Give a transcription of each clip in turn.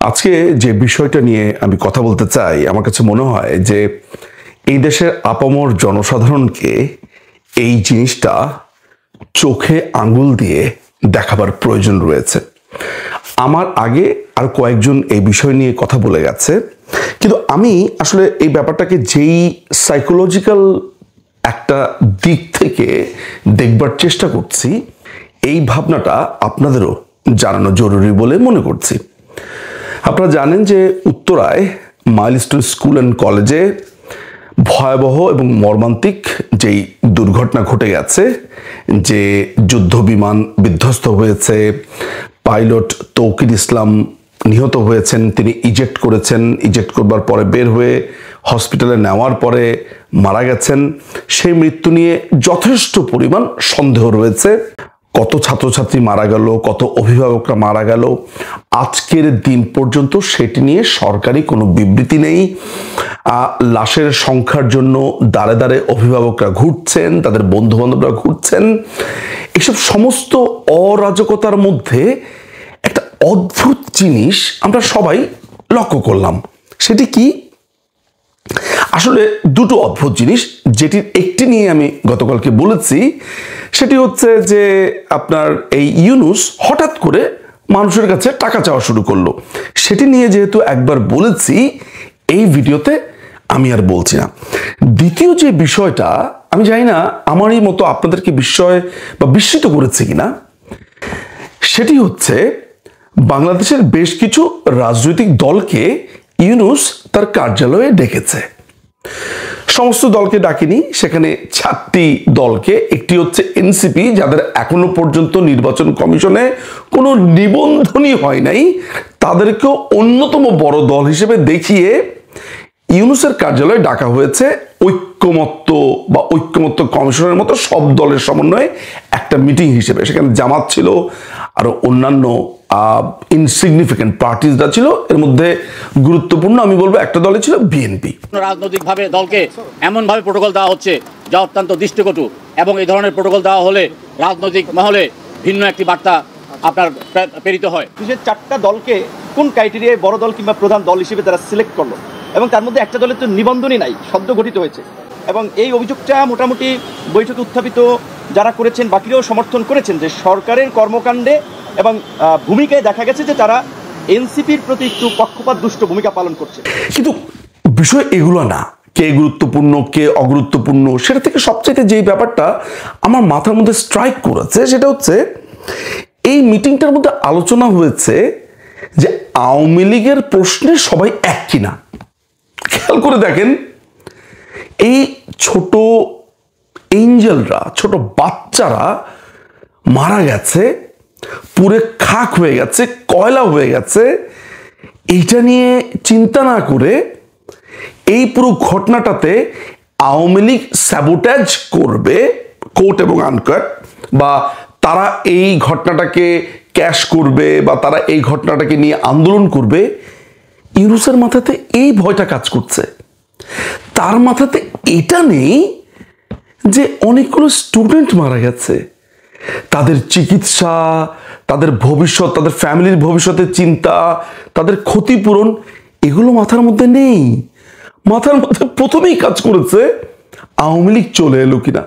আজকে যে বিষয়টা নিয়ে আমি কথা বলতে চাই, আমার কাছে মনে হয় যে এই দেশের আপামর জনসাধারণকে এই জিনিসটা চোখে আঙ্গুল দিয়ে দেখাবার প্রয়োজন রয়েছে। আমার আগে আর কয়েকজন এই বিষয় নিয়ে কথা বলে গেছে, কিন্তু আমি আসলে এই ব্যাপারটাকে যেই সাইকোলজিক্যাল একটা দিক থেকে দেখবার চেষ্টা করছি, এই ভাবনাটা আপনাদেরও জানানো জরুরি বলে মনে করছি। আপনারা জানেন যে উত্তরায় মাইলস্টোন স্কুল অ্যান্ড কলেজে ভয়াবহ এবং মর্মান্তিক যেই দুর্ঘটনা ঘটে গেছে, যে যুদ্ধ বিমান বিধ্বস্ত হয়েছে, পাইলট তৌকির ইসলাম নিহত হয়েছেন, তিনি ইজেক্ট করেছেন, ইজেক্ট করবার পরে বের হয়ে হসপিটালে নেওয়ার পরে মারা গেছেন। সেই মৃত্যু নিয়ে যথেষ্ট পরিমাণ সন্দেহ রয়েছে। কত ছাত্রছাত্রী মারা গেল, কত অভিভাবকরা মারা গেল, আজকের দিন পর্যন্ত সেটি নিয়ে সরকারি কোনো বিবৃতি নেই। লাশের সংখ্যার জন্য দাঁড়ে দাঁড়ে অভিভাবকরা ঘুরছেন, তাদের বন্ধু বান্ধবরা ঘুরছেন। এসব সমস্ত অরাজকতার মধ্যে একটা অদ্ভুত জিনিস আমরা সবাই লক্ষ্য করলাম। সেটি কি? আসলে দুটো অদ্ভুত জিনিস, যেটির একটি নিয়ে আমি গতকালকে বলেছি। সেটি হচ্ছে যে আপনার এই ইউনূস হঠাৎ করে মানুষের কাছে টাকা চাওয়া শুরু করলো। সেটি নিয়ে যেহেতু একবার বলেছি, এই ভিডিওতে আমি আর বলছি না। দ্বিতীয় যে বিষয়টা, আমি জানি না আমারই মতো আপনাদেরকে বিস্ময় বা বিস্মিত করেছে কিনা, সেটি হচ্ছে বাংলাদেশের বেশ কিছু রাজনৈতিক দলকে ইউনূস তার কার্যালয়ে ডেকেছে। সমস্ত দলকে ডাকেনি, সেখানে 4টি দলকে। একটি হচ্ছে এনসিপি, যাদের এখনো পর্যন্ত নির্বাচন কমিশনে কোনো নিবন্ধনই হয় নাই, তাদেরকেও অন্যতম বড় দল হিসেবে দেখিয়ে ইউনূসের কার্যালয়ে ডাকা হয়েছে। ঐক্যমত্য কমিশনের মতো সব দলের সমন্বয়ে একটা মিটিং হিসেবে। সেখানে জামাত ছিল, আরো অন্যান্য ইনসিগনিফিকেন্ট পার্টিসরা ছিল। এর মধ্যে গুরুত্বপূর্ণ আমি বলবো একটা দলে ছিল বিএনপি। রাজনৈতিকভাবে দলকে এমনভাবে প্রোটোকল দেওয়া হচ্ছে যা অত্যন্ত দৃষ্টিকটু, এবং এই ধরনের প্রোটোকল দেওয়া হলে রাজনৈতিক মহলে ভিন্ন একটি বার্তা আপনার প্রেরিত হয়। 4টা দলকে কোন ক্রাইটেরিয়ায় বড় দল কিংবা প্রধান দল হিসেবে তারা সিলেক্ট করলো, এবং তার মধ্যে একটা দলের তো নিবন্ধনই নাই, সদ্য গঠিত হয়েছে। এবং এই অভিযোগটা মোটামুটি বৈঠকে উত্থাপিত যারা করেছেন বাকিরাও সমর্থন করেছেন যে সরকারের কর্মকাণ্ডে এবং ভূমিকায় দেখা গেছে যে তারা এনসিপির প্রতি একটু পক্ষপাত দুষ্ট ভূমিকা পালন করছে। কিন্তু বিষয় এগুলো না, কে গুরুত্বপূর্ণ কে অগুরুত্বপূর্ণ, সেটা থেকে সবচেয়ে যেই ব্যাপারটা আমার মাথার মধ্যে স্ট্রাইক করেছে, সেটা হচ্ছে এই মিটিংটার মধ্যে আলোচনা হয়েছে যে আওয়ামী লীগের প্রশ্নে সবাই এক কিনা। খেয়াল করে দেখেন, এই ছোট এঞ্জেলরা, ছোট বাচ্চারা মারা গেছে, পুরে খাক হয়ে গেছে, কয়লা হয়ে গেছে। এইটা নিয়ে চিন্তা না করে এই পুরো ঘটনাটাতে আওয়ামী লীগ স্যাবোটেজ করবে, কোট এবং আনকোট, বা তারা এই ঘটনাটাকে ক্যাশ করবে, বা তারা এই ঘটনাটাকে নিয়ে আন্দোলন করবে। ইউনূসের মাথাতে এই ভয়টা কাজ করছে। তার মাথাতে এটা নেই যে অনেকগুলো স্টুডেন্ট মারা গেছে, তাদের চিকিৎসা, তাদের ভবিষ্যৎ, তাদের ফ্যামিলির ভবিষ্যতের চিন্তা, তাদের ক্ষতিপূরণ, এগুলো মাথার মধ্যে নেই। মাথার মধ্যে প্রথমেই কাজ করেছে আওয়ামী লীগ চলে এলো কিনা।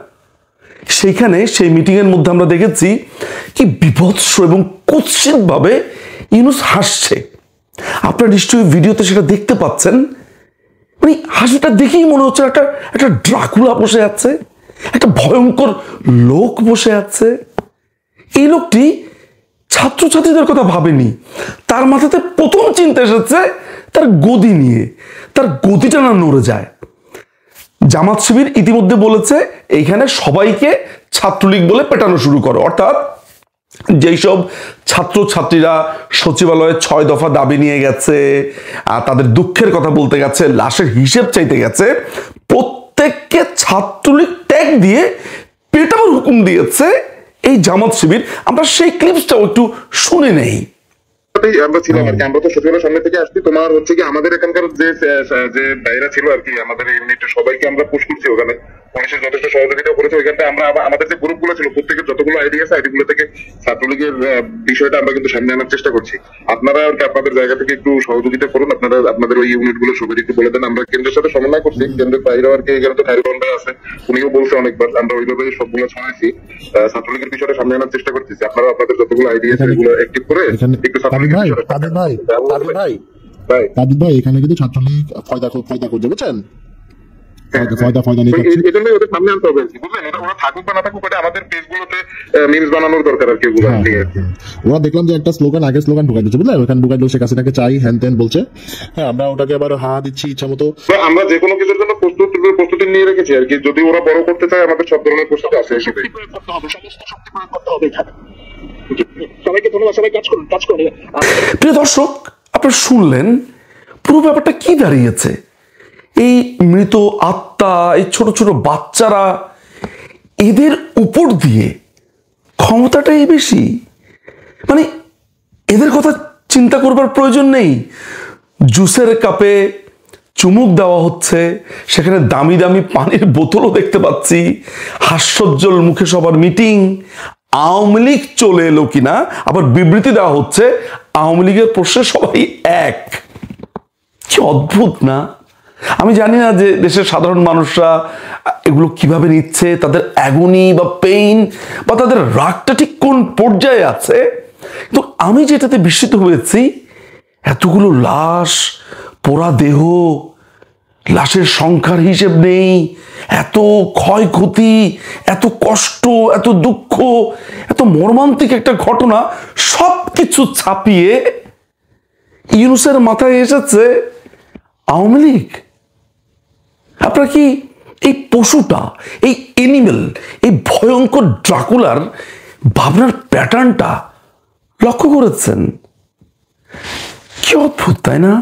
সেইখানে সেই মিটিংয়ের মধ্যে আমরা দেখেছি কি বিভৎস এবং কুৎসিতভাবে ইউনূস হাসছে। আপনারা নিশ্চয়ই ভিডিওতে সেটা দেখতে পাচ্ছেন। মানে হাসিটা দেখেই মনে হচ্ছে একটা ড্রাকুলা বসে আছে, একটা ভয়ঙ্কর লোক বসে আছে। এই লোকটি ছাত্রছাত্রীদের কথা ভাবেনি, তার মাথাতে প্রথম চিন্তা এসেছে তার গদি নিয়ে, তার গদিটা না নড়ে যায়। জামাত শিবির ইতিমধ্যে বলেছে এইখানে সবাইকে ছাত্রলীগ বলে পেটানো শুরু করো, অর্থাৎ যেই সব ছাত্রছাত্রীরা সচিবালয়ে 6 দফা দাবি নিয়ে গেছে, তাদের দুঃখের কথা বলতে গেছে, লাশের হিসেব চাইতে গেছে, প্রত্যেককে ছাত্রলীগ ট্যাগ দিয়ে পেটানোর হুকুম দিয়েছে এই জামাত শিবির। আমরা সেই ক্লিপসটাও একটু শুনে নেই। আমরা ছিলাম আর কি, আমরা তো সচিবালয়ের সামনে থেকে আসছি। তোমার হচ্ছে কি আমাদের এখানকার যে ভাইরা ছিল আর কি, আমাদের ইউনিটের সবাইকে আমরা পুশ করছি ওখানে। পুলিশের যথেষ্ট সহযোগিতা করেছে। ওইখানটা আমরা আমাদের যে গ্রুপগুলো ছিল প্রত্যেকের যতগুলো আইডি আছে আইডিগুলো থেকে ছাত্রলীগের বিষয়টা আমরা কিন্তু সামনে আনার চেষ্টা করছি। আপনারা আর কি আপনাদের জায়গা থেকে একটু সহযোগিতা করুন, আপনারা আপনাদের ওই ইউনিট গুলো সবাই একটু বলে দেন। আমরা কেন্দ্রের সাথে সমন্বয় করছি, কেন্দ্রের বাইরেও আর কি এখানে তো খাইরুল আছে, উনিও বলছে অনেকবার, আমরা ওইভাবে সবগুলো ছড়াইছি, ছাত্রলীগের বিষয়টা সামনে আনার চেষ্টা করতেছি। আপনারা আপনাদের যতগুলো আইডি আছে এগুলো অ্যাক্টিভ করে একটু ছাত্রলীগের ভাই এখানে কিন্তু ছাত্রলীগ ফয়দা করছে, বুঝছেন? ফয়দা নিয়ে এই জন্যই ওদের সামনে আনতে হবে, বুঝলেন? ওরা থাকুক বা না থাকুক, ওটা আমাদের পেজগুলোতে মিমস বানানোর দরকার আর কি। ওরা দেখলাম যে একটা স্লোগান ঢুকাই দিচ্ছে, বুঝলেন? ওখানে ঢুকাই দিল শেখ হাসিনাকে চাই, হ্যান ত্যান বলছে। হ্যাঁ, আমরা ওটাকে আবার দিচ্ছি ইচ্ছা মতো। আমরা যে কোনো কিছুর জন্য প্রস্তুতি নিয়ে রেখেছি আর কি। যদি ওরা বড় করতে চায় আমাদের সব ধরনের প্রস্তুতি আছে। সবাইকে ধন্যবাদ, সবাই কাজ করুন। প্রিয় দর্শক, আপনারা শুনলেন পুরো ব্যাপারটা কি দাঁড়িয়েছে। এই মৃত আত্মা, এই ছোট ছোট বাচ্চারা, এদের উপর দিয়ে ক্ষমতাটাই বেশি। মানে এদের কথা চিন্তা করবার প্রয়োজন নেই। জুসের কাপে চুমুক দেওয়া হচ্ছে, সেখানে দামি দামি পানির বোতলও দেখতে পাচ্ছি, হাস্যোজ্জ্বল মুখে সবার মিটিং। আওয়ামী লীগ চলে এলো কিনা আবার বিবৃতি দেওয়া হচ্ছে আওয়ামী লীগের প্রশ্নে সবাই এক। কি অদ্ভুত না? আমি জানি না যে দেশের সাধারণ মানুষরা এগুলো কিভাবে নিচ্ছে, তাদের অ্যাগনি বা পেইন বা তাদের রাগটা ঠিক কোন পর্যায়ে আছে। তো আমি যেটাতে বিস্মিত হয়েছি, এতগুলো লাশ, পোড়া দেহ, লাশের সংখ্যার হিসেব নেই, এত ক্ষয়ক্ষতি, এত কষ্ট, এত দুঃখ, এত মর্মান্তিক একটা ঘটনা, সবকিছু ছাপিয়ে ইউনূসের মাথায় এসেছে আওয়ামী লীগ। আপনারা কি এই পশুটা, এই এনিমেল, এই ভয়ঙ্কর ড্রাকুলার ভাবনার প্যাটার্নটা লক্ষ্য করেছেন? কি অদ্ভুত, তাই না?